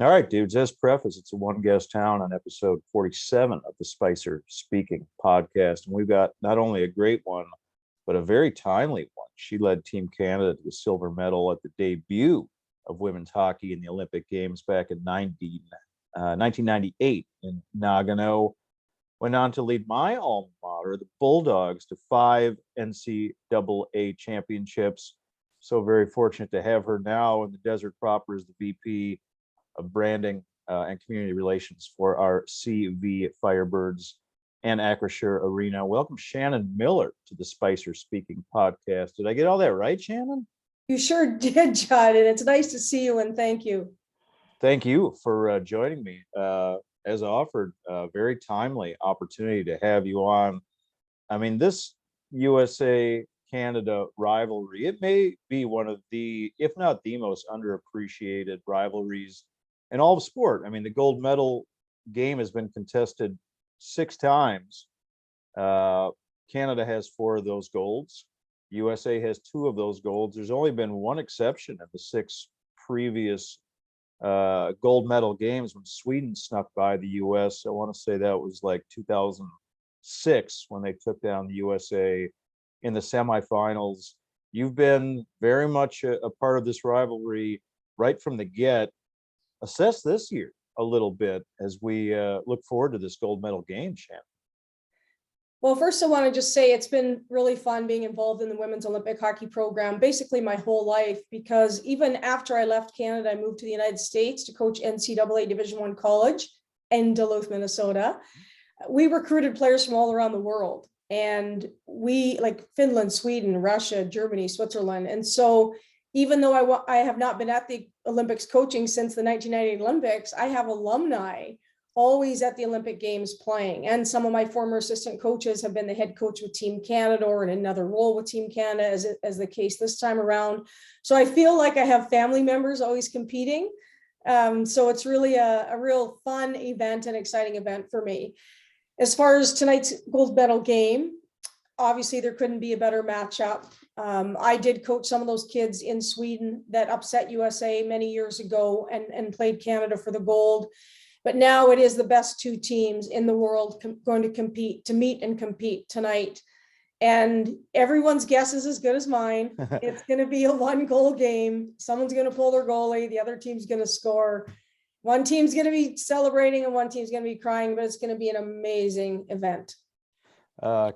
All right, dudes, as preface, it's a one guest town on episode 47 of the Spicer Speaking podcast. And we've got not only a great one, but a very timely one. She led Team Canada to the silver medal at the debut of women's hockey in the Olympic Games back in 1998 in Nagano. Went on to lead my alma mater, the Bulldogs, to 5 NCAA championships. So very fortunate to have her now in the desert proper as the VP of branding and community relations for our CV Firebirds and Acrisure Arena. Welcome, Shannon Miller, to the Spicer Speaking podcast. Did I get all that right, Shannon? You sure did, Judd, and it's nice to see you, and thank you. Thank you for joining me. As offered, a very timely opportunity to have you on. I mean, this USA Canada rivalry, it may be one of the, if not the most underappreciated rivalries in all of sport. I mean, the gold medal game has been contested 6 times. Canada has 4 of those golds. USA has 2 of those golds. There's only been one exception of the 6 previous gold medal games when Sweden snuck by the US. I want to say that was like 2006 when they took down the USA in the semifinals. You've been very much a part of this rivalry right from the get. Assess this year a little bit as we look forward to this gold medal game, Shannon. Well, first, I want to just say it's been really fun being involved in the Women's Olympic Hockey program basically my whole life, because even after I left Canada, I moved to the United States to coach NCAA Division I college in Duluth, Minnesota. We recruited players from all around the world, and we, like Finland, Sweden, Russia, Germany, Switzerland. And so even though I have not been at the Olympics coaching since the 1998 Olympics, I have alumni always at the Olympic Games playing. And some of my former assistant coaches have been the head coach with Team Canada or in another role with Team Canada, as the case this time around. So I feel like I have family members always competing. So it's really a real fun event and exciting event for me. As far as tonight's gold medal game, obviously there couldn't be a better matchup. I did coach some of those kids in Sweden that upset USA many years ago and played Canada for the gold. But now it is the best 2 teams in the world going to meet and compete tonight. And everyone's guess is as good as mine. It's going to be a 1-goal game. Someone's going to pull their goalie. The other team's going to score. One team's going to be celebrating and one team's going to be crying, but it's going to be an amazing event.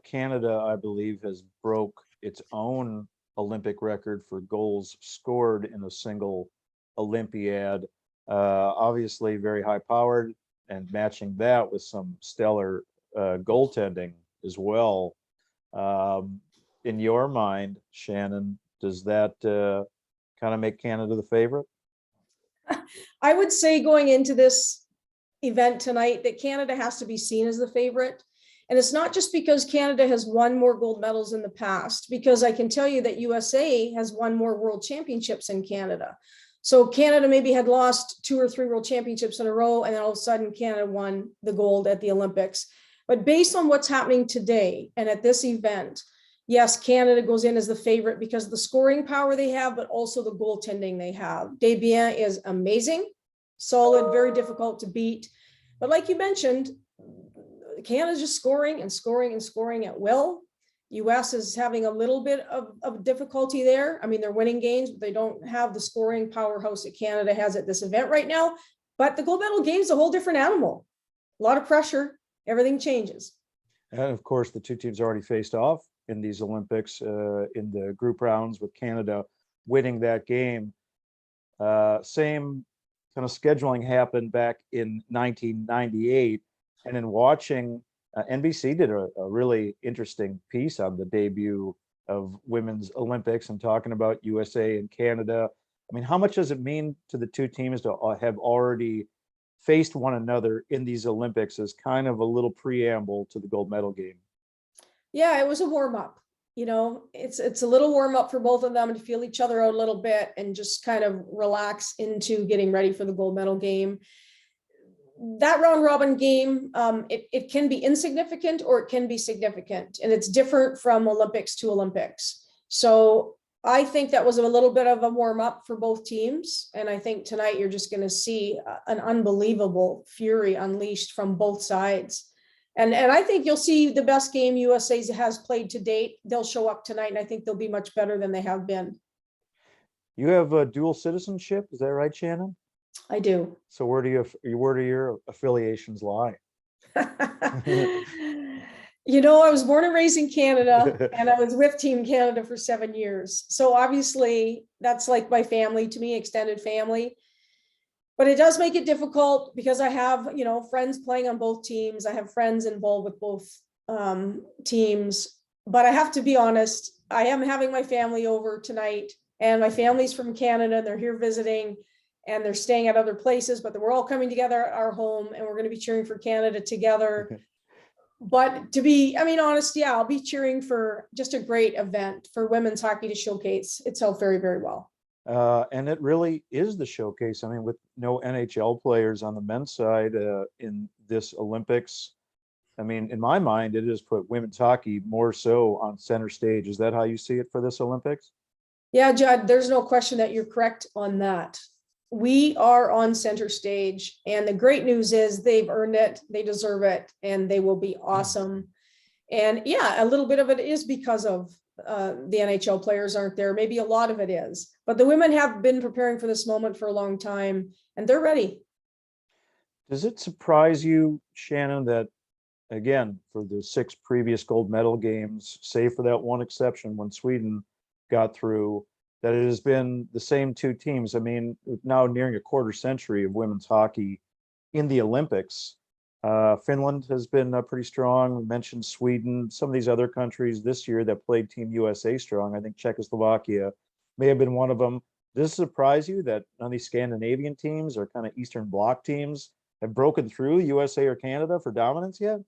Canada, I believe, has broke its own Olympic record for goals scored in a single Olympiad. Obviously very high powered, and matching that with some stellar goaltending as well. In your mind, Shannon, does that kind of make Canada the favorite? I would say going into this event tonight that Canada has to be seen as the favorite. And it's not just because Canada has won more gold medals in the past, because I can tell you that USA has won more world championships in Canada. So Canada maybe had lost 2 or 3 world championships in a row, and then all of a sudden Canada won the gold at the Olympics. But based on what's happening today and at this event, yes, Canada goes in as the favorite because of the scoring power they have, but also the goaltending they have. Desbiens is amazing, solid, very difficult to beat. But like you mentioned, Canada's just scoring and scoring and scoring at will. US is having a little bit of difficulty there. I mean, they're winning games, but they don't have the scoring powerhouse that Canada has at this event right now. But the gold medal game is a whole different animal. A lot of pressure. Everything changes. And of course, the 2 teams already faced off in these Olympics in the group rounds, with Canada winning that game. Same kind of scheduling happened back in 1998. And in watching, NBC did a really interesting piece on the debut of Women's Olympics and talking about USA and Canada. I mean, how much does it mean to the 2 teams to have already faced one another in these Olympics as kind of a little preamble to the gold medal game? Yeah, it was a warm up. You know, it's a little warm up for both of them to feel each other out a little bit and just kind of relax into getting ready for the gold medal game. That round robin game, it can be insignificant or it can be significant, and it's different from Olympics to Olympics. So I think that was a little bit of a warm up for both teams. And I think tonight you're just going to see an unbelievable fury unleashed from both sides. And I think you'll see the best game USA has played to date. They'll show up tonight, and I think they'll be much better than they have been. You have a dual citizenship, is that right, Shannon? I do. So where do your affiliations lie? You know, I was born and raised in Canada, and I was with Team Canada for 7 years. So obviously that's like my family to me, extended family. But it does make it difficult because I have, you know, friends playing on both teams. I have friends involved with both teams. But I have to be honest, I am having my family over tonight, and my family's from Canada. They're here visiting, and they're staying at other places, but we're all coming together at our home, and we're going to be cheering for Canada together. But to be, I mean, honest, yeah, I'll be cheering for just a great event for women's hockey to showcase itself very, very well. And it really is the showcase. I mean, with no NHL players on the men's side in this Olympics, I mean, in my mind, it has put women's hockey more so on center stage. Is that how you see it for this Olympics? Yeah, Judd, there's no question that you're correct on that. We are on center stage, and the great news is they've earned it, they deserve it, and they will be awesome. And yeah, a little bit of it is because of the NHL players aren't there. Maybe a lot of it is, but the women have been preparing for this moment for a long time, and they're ready. Does it surprise you, Shannon, that again, for the 6 previous gold medal games, save for that one exception when Sweden got through, that it has been the same 2 teams? I mean, now nearing a quarter century of women's hockey in the Olympics. Finland has been pretty strong. We mentioned Sweden, some of these other countries this year that played Team USA strong. I think Czechoslovakia may have been one of them. Does it surprise you that none of these Scandinavian teams or kind of Eastern Bloc teams have broken through USA or Canada for dominance yet?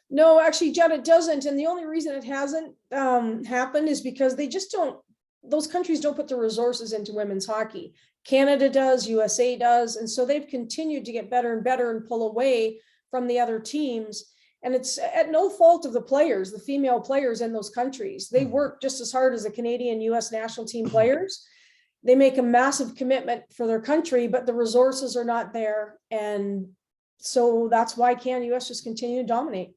No, actually, Judd, it doesn't. And the only reason it hasn't happened is because they just don't, those countries don't put the resources into women's hockey. Canada does, USA does. And so they've continued to get better and better and pull away from the other teams. And it's at no fault of the players, the female players in those countries. They work just as hard as the Canadian US national team players. They make a massive commitment for their country, but the resources are not there. And so that's why Canada US just continue to dominate.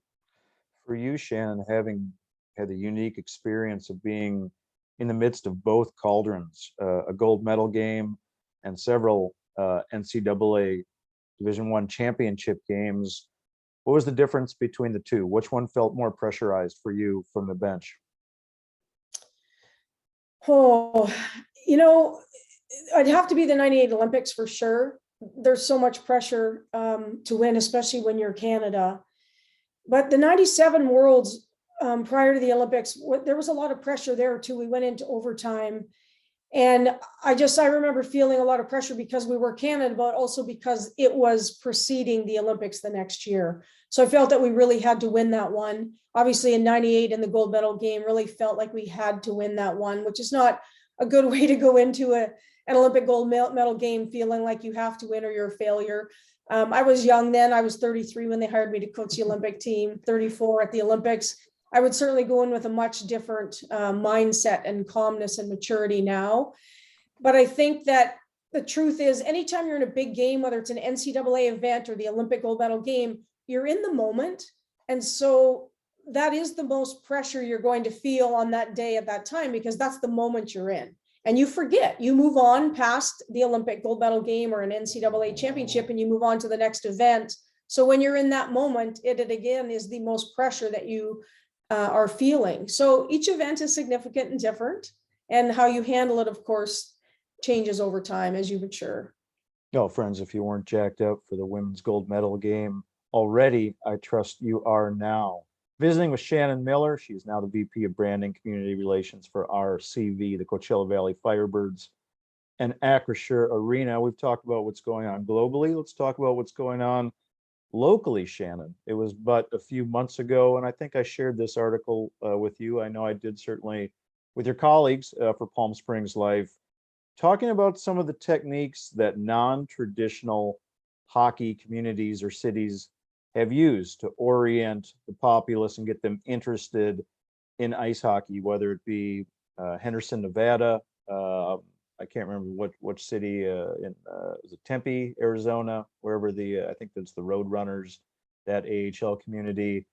For you, Shannon, having had the unique experience of being in the midst of both cauldrons, a gold medal game and several NCAA Division I championship games, what was the difference between the two? Which one felt more pressurized for you from the bench? Oh, you know, I'd have to be the 98 Olympics for sure. There's so much pressure to win, especially when you're Canada. But the 97 Worlds prior to the Olympics, there was a lot of pressure there too. We went into overtime. And I remember feeling a lot of pressure because we were Canada, but also because it was preceding the Olympics the next year. So I felt that we really had to win that one. Obviously in 98 in the gold medal game, really felt like we had to win that one, which is not a good way to go into an Olympic gold medal game feeling like you have to win or you're a failure. I was young then. I was 33 when they hired me to coach the Olympic team, 34 at the Olympics. I would certainly go in with a much different mindset and calmness and maturity now. But I think that the truth is, anytime you're in a big game, whether it's an NCAA event or the Olympic gold medal game, you're in the moment. And so that is the most pressure you're going to feel on that day at that time, because that's the moment you're in. And you forget, you move on past the Olympic gold medal game or an NCAA championship, and you move on to the next event. So when you're in that moment, it again is the most pressure that you are feeling. So each event is significant and different, and how you handle it, of course, changes over time as you mature. No, friends, if you weren't jacked up for the women's gold medal game already, I trust you are now. Visiting with Shannon Miller. She's now the VP of Branding Community Relations for RCV, the Coachella Valley Firebirds and Acrisure Arena. We've talked about what's going on globally. Let's talk about what's going on locally, Shannon. It was but a few months ago, and I think I shared this article with you. I know I did certainly with your colleagues for Palm Springs Live, talking about some of the techniques that non-traditional hockey communities or cities have used to orient the populace and get them interested in ice hockey, whether it be Henderson, Nevada. I can't remember which city is it Tempe, Arizona, wherever I think that's the Roadrunners, that AHL community,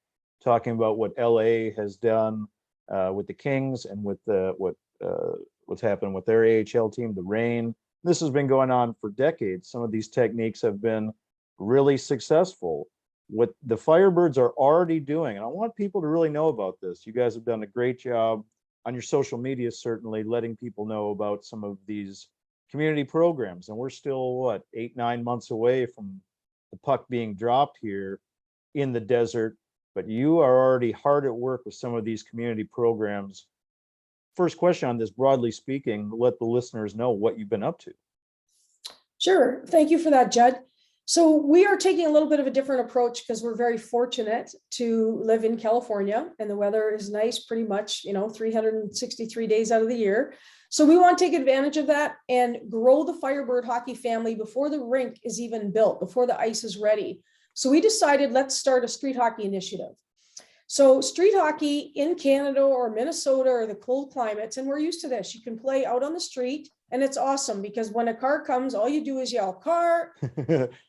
talking about what LA has done with the Kings and with what's happened with their AHL team, the Reign. This has been going on for decades. Some of these techniques have been really successful. What the Firebirds are already doing, and I want people to really know about this. You guys have done a great job on your social media, certainly letting people know about some of these community programs. And we're still, what, 8-9 months away from the puck being dropped here in the desert. But you are already hard at work with some of these community programs. First question on this, broadly speaking, let the listeners know what you've been up to. Sure. Thank you for that, Judd. So we are taking a little bit of a different approach because we're very fortunate to live in California and the weather is nice pretty much, 363 days out of the year. So we want to take advantage of that and grow the Firebird hockey family before the rink is even built, before the ice is ready. So we decided, let's start a street hockey initiative. So street hockey in Canada or Minnesota or the cold climates, and we're used to this, you can play out on the street. And it's awesome because when a car comes, all you do is yell, car,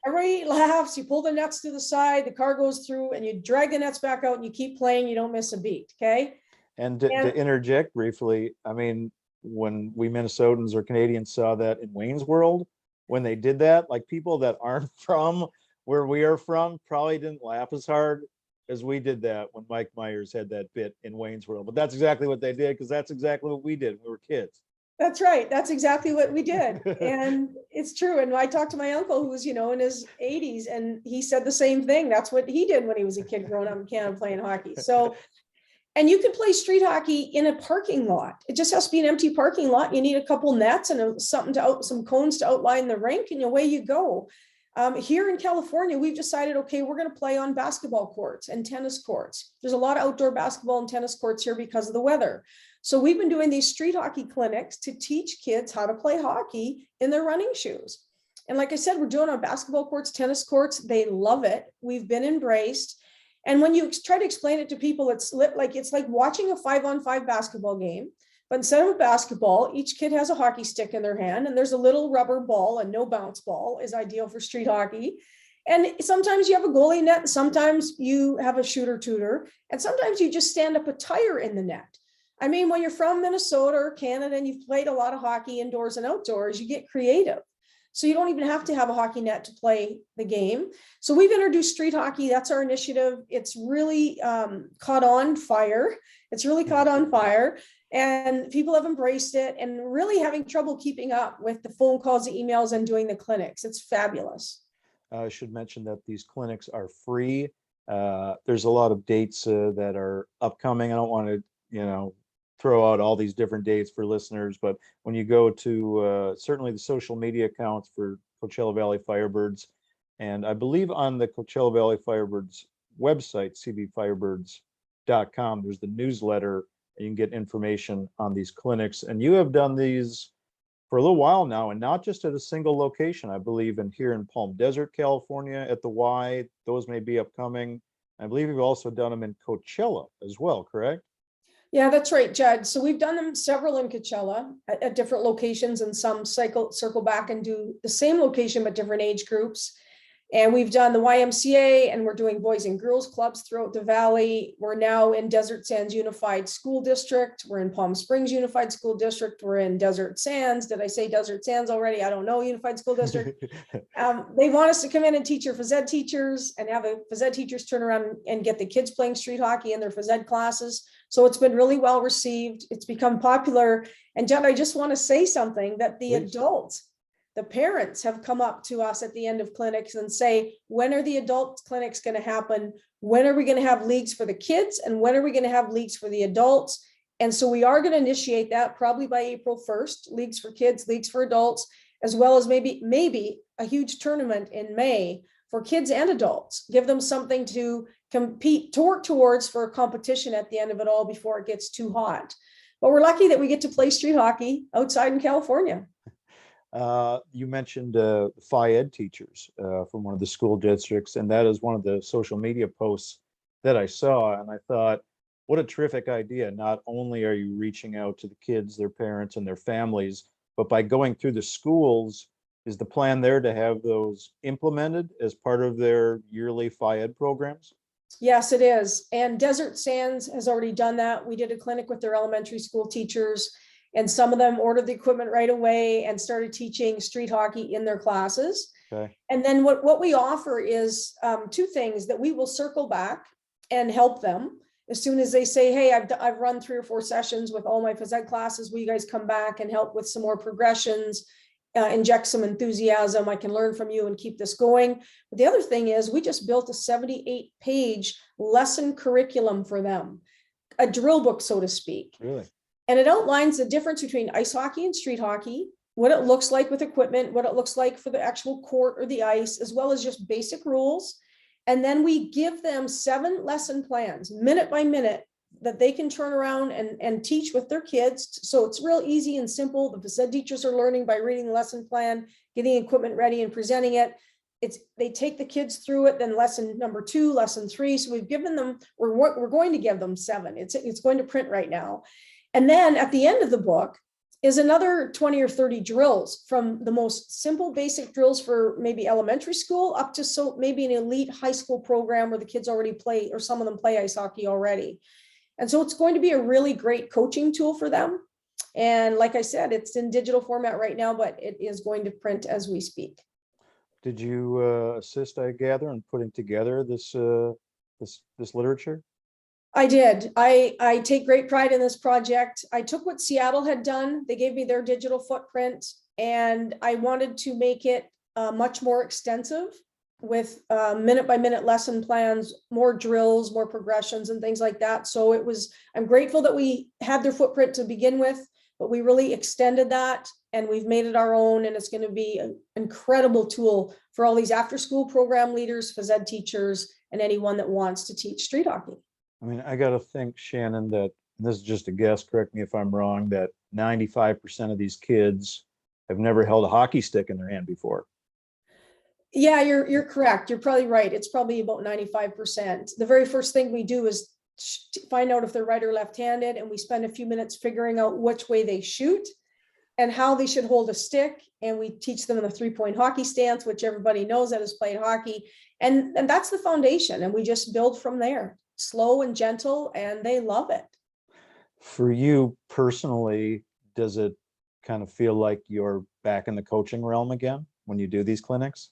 everybody laughs, you pull the nets to the side, the car goes through and you drag the nets back out and you keep playing, you don't miss a beat, okay? And to interject briefly, I mean, when we Minnesotans or Canadians saw that in Wayne's World, when they did that, like people that aren't from where we are from probably didn't laugh as hard as we did that when Mike Myers had that bit in Wayne's World. But that's exactly what they did, because that's exactly what we did when we were kids. That's right. That's exactly what we did. And it's true. And I talked to my uncle who was, in his 80s, and he said the same thing. That's what he did when he was a kid growing up in Canada playing hockey. So, and you can play street hockey in a parking lot. It just has to be an empty parking lot. You need a couple nets and some cones to outline the rink, and away you go. Here in California, we've decided, okay, we're going to play on basketball courts and tennis courts. There's a lot of outdoor basketball and tennis courts here because of the weather. So we've been doing these street hockey clinics to teach kids how to play hockey in their running shoes. And like I said, we're doing on basketball courts, tennis courts. They love it. We've been embraced. And when you try to explain it to people, it's like watching a 5-on-5 basketball game. But instead of a basketball, each kid has a hockey stick in their hand, and there's a little rubber ball, and no bounce ball is ideal for street hockey. And sometimes you have a goalie net, and sometimes you have a shooter tutor, and sometimes you just stand up a tire in the net. I mean, when you're from Minnesota or Canada and you've played a lot of hockey indoors and outdoors, you get creative. So you don't even have to have a hockey net to play the game. So we've introduced street hockey. That's our initiative. It's really caught on fire. And people have embraced it and really having trouble keeping up with the phone calls, the emails, and doing the clinics. It's fabulous. I should mention that these clinics are free. There's a lot of dates that are upcoming. I don't want to, throw out all these different dates for listeners, but when you go to certainly the social media accounts for Coachella Valley Firebirds, and I believe on the Coachella Valley Firebirds website, cvfirebirds.com, there's the newsletter, and you can get information on these clinics. And you have done these for a little while now, and not just at a single location. I believe here in Palm Desert, California at the Y, those may be upcoming. I believe you've also done them in Coachella as well, correct? Yeah, that's right, Judd. So we've done them several in Coachella at different locations, and some circle back and do the same location, but different age groups. And we've done the YMCA, and we're doing boys and girls clubs throughout the valley. We're now in Desert Sands Unified School District. We're in Palm Springs Unified School District. We're in Desert Sands. Did I say Desert Sands already? I don't know. Unified School District. They want us to come in and teach our phys ed teachers and have the phys ed teachers turn around and get the kids playing street hockey in their phys ed classes. So it's been really well received. It's become popular. And Judd, I just want to say something that the adults, the parents have come up to us at the end of clinics and say, when are the adult clinics going to happen? When are we going to have leagues for the kids? And when are we going to have leagues for the adults? And so we are going to initiate that probably by April 1st, leagues for kids, leagues for adults, as well as maybe a huge tournament in May for kids and adults. Give them something to work towards for a competition at the end of it all before it gets too hot. But we're lucky that we get to play street hockey outside in California. You mentioned Phy Ed teachers from one of the school districts, and that is one of the social media posts that I saw. And I thought, what a terrific idea. Not only are you reaching out to the kids, their parents and their families, but by going through the schools, is the plan there to have those implemented as part of their yearly Phi-Ed programs? Yes, it is. And Desert Sands has already done that. We did a clinic with their elementary school teachers, and some of them ordered the equipment right away and started teaching street hockey in their classes. Okay. And then what we offer is two things: that we will circle back and help them as soon as they say, hey, I've run 3 or 4 sessions with all my phys ed classes. Will you guys come back and help with some more progressions, inject some enthusiasm? I can learn from you and keep this going. But the other thing is, we just built a 78-page lesson curriculum for them, a drill book, so to speak. Really? And it outlines the difference between ice hockey and street hockey, what it looks like with equipment, what it looks like for the actual court or the ice, as well as just basic rules. And then we give them 7 lesson plans, minute by minute, that they can turn around and teach with their kids. So it's real easy and simple. The phys ed teachers are learning by reading the lesson plan, getting equipment ready and presenting it. They take the kids through it, then lesson number 2, lesson 3. So we've given them, we're going to give them 7. It's going to print right now. And then at the end of the book is another 20 or 30 drills, from the most simple basic drills for maybe elementary school up to maybe an elite high school program where the kids already play, or some of them play ice hockey already. And so it's going to be a really great coaching tool for them. And like I said, it's in digital format right now, but it is going to print as we speak. Did you assist, I gather, in putting together this literature? I did. I take great pride in this project. I took what Seattle had done. They gave me their digital footprint, and I wanted to make it much more extensive, with minute by minute lesson plans, more drills, more progressions and things like that. So I'm grateful that we had their footprint to begin with, but we really extended that and we've made it our own. And it's going to be an incredible tool for all these after school program leaders, phys ed teachers, and anyone that wants to teach street hockey. I mean, I got to think, Shannon, that, and this is just a guess, correct me if I'm wrong, that 95% of these kids have never held a hockey stick in their hand before. Yeah, you're correct. You're probably right. It's probably about 95%. The very first thing we do is find out if they're right or left-handed, and we spend a few minutes figuring out which way they shoot and how they should hold a stick. And we teach them the 3-point hockey stance, which everybody knows that has played hockey. And that's the foundation. And we just build from there, slow and gentle, and they love it. For you personally, does it kind of feel like you're back in the coaching realm again when you do these clinics?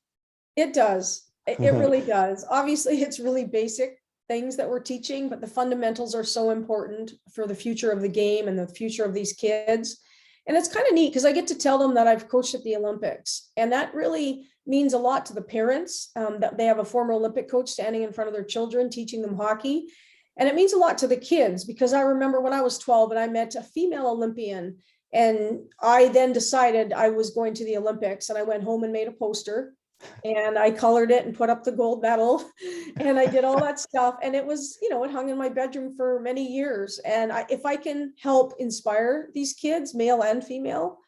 It does. It really does. Obviously, it's really basic things that we're teaching, but the fundamentals are so important for the future of the game and the future of these kids. And it's kind of neat because I get to tell them that I've coached at the Olympics, and that really means a lot to the parents, that they have a former Olympic coach standing in front of their children, teaching them hockey. And it means a lot to the kids, because I remember when I was 12 and I met a female Olympian, and I then decided I was going to the Olympics, and I went home and made a poster, and I colored it and put up the gold medal, and I did all that stuff. And it was, it hung in my bedroom for many years. And if I can help inspire these kids, male and female,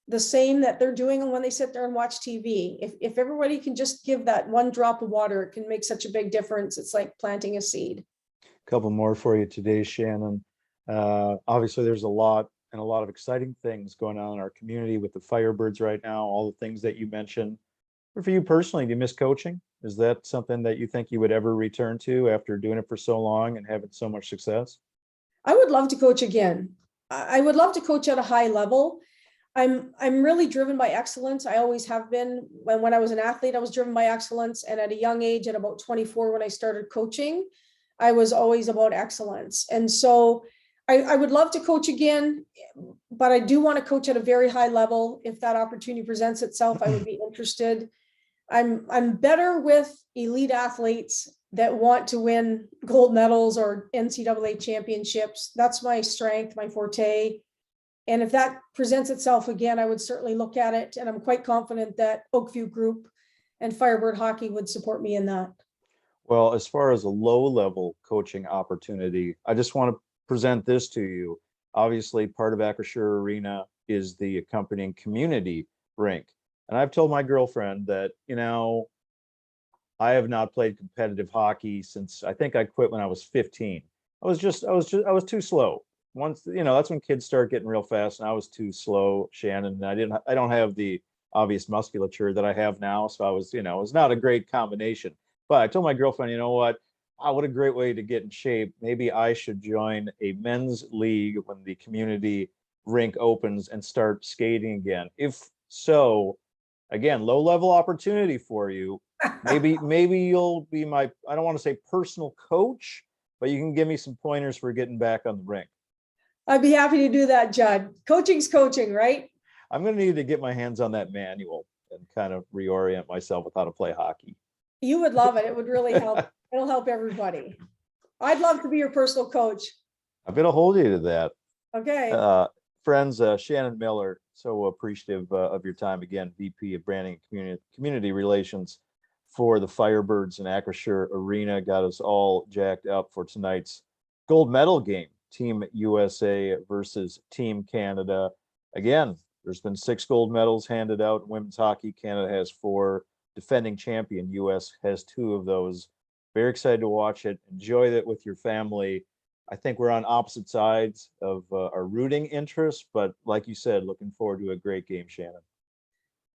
the same that they're doing when they sit there and watch TV, if everybody can just give that one drop of water, it can make such a big difference. It's like planting a seed. A couple more for you today, Shannon. Obviously, there's a lot of exciting things going on in our community with the Firebirds right now, all the things that you mentioned. But for you personally, do you miss coaching? Is that something that you think you would ever return to after doing it for so long and having so much success? I would love to coach again. I would love to coach at a high level. I'm really driven by excellence. I always have been. When I was an athlete, I was driven by excellence. And at a young age, at about 24, when I started coaching, I was always about excellence. And so I would love to coach again, but I do want to coach at a very high level. If that opportunity presents itself, I would be interested. I'm better with elite athletes that want to win gold medals or NCAA championships. That's my strength, my forte. And if that presents itself again, I would certainly look at it. And I'm quite confident that Oakview Group and Firebird Hockey would support me in that. Well, as far as a low-level coaching opportunity, I just want to present this to you. Obviously, part of Acrisure Arena is the accompanying community rink. And I've told my girlfriend that, I have not played competitive hockey since I think I quit when I was 15. I was too slow. Once, that's when kids start getting real fast, and I was too slow, Shannon. And I don't have the obvious musculature that I have now. So I was, it was not a great combination. But I told my girlfriend, you know what? Ah, what a great way to get in shape. Maybe I should join a men's league when the community rink opens and start skating again. If so, again, low level opportunity for you. Maybe you'll be my, I don't want to say personal coach, but you can give me some pointers for getting back on the rink. I'd be happy to do that, Judd. Coaching's coaching, right? I'm going to need to get my hands on that manual and kind of reorient myself with how to play hockey. You would love it. It would really help. It'll help everybody. I'd love to be your personal coach. I'm going to hold you to that. Okay. Friends, Shannon Miller, so appreciative of your time again, VP of Branding and Community Relations for the Firebirds in Acrisure Arena. Got us all jacked up for tonight's gold medal game, Team USA versus Team Canada. Again, there's been 6 gold medals handed out in women's hockey. Canada has 4. Defending champion US has 2 of those. Very excited to watch it. Enjoy it with your family. I think we're on opposite sides of our rooting interests, but like you said, looking forward to a great game, Shannon.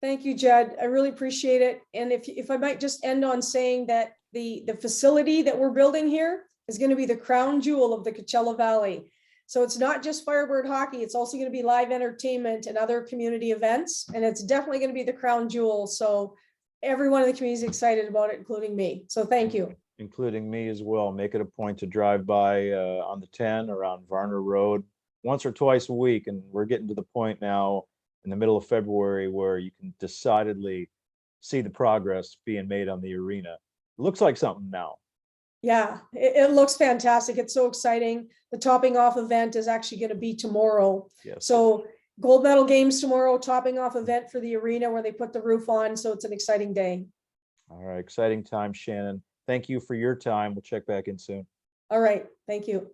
Thank you, Judd. I really appreciate it. And if I might just end on saying that the facility that we're building here is going to be the crown jewel of the Coachella Valley. So it's not just Firebird hockey, it's also going to be live entertainment and other community events. And it's definitely going to be the crown jewel. So everyone in the community is excited about it, including me. So thank you. Including me as well. Make it a point to drive by on the 10 around Varner Road once or twice a week. And we're getting to the point now in the middle of February where you can decidedly see the progress being made on the arena. It looks like something now. Yeah, it looks fantastic. It's so exciting. The topping off event is actually going to be tomorrow. Yes. So gold medal games tomorrow, topping off event for the arena where they put the roof on. So it's an exciting day. All right. Exciting time, Shannon. Thank you for your time. We'll check back in soon. All right. Thank you.